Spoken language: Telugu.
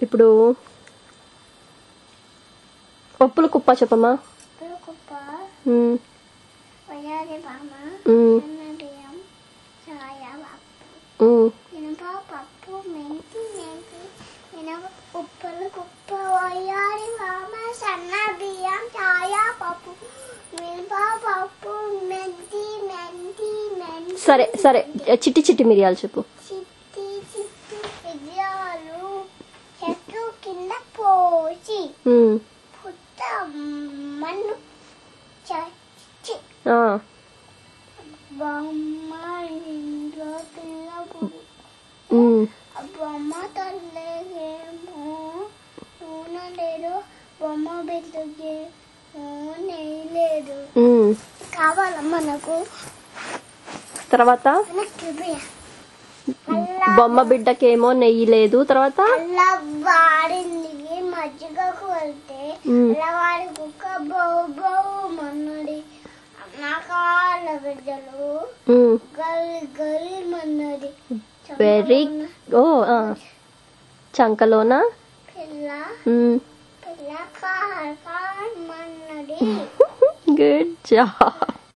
ఇప్పుడు పప్పుల కుప్ప చెప్పమ్మా. సరే సరే చిట్టి చిట్టి మిరియాలు చెప్పు. కింద పోసి మన్ను బొమ్మ ఇంట్లో పిల్ల బొమ్మ తల్లేమో నూనె లేదు, బొమ్మ బిడ్డకేమో నెయ్యి లేదు. కావాలమ్మా నాకు. తర్వాత బొమ్మ బిడ్డకేమో నెయ్యి లేదు. తర్వాత అలా వాడింది మజ్జిగకు వెళ్తే అలా వాడి కుక్క బౌ బౌ మన్నది. నాకాళ్ళ బిడ్డలు గలి గలి మన్నది. వెరీ చంకలోనా పిల్ల పిల్ల కార్ కార్ మన్నది. Good job.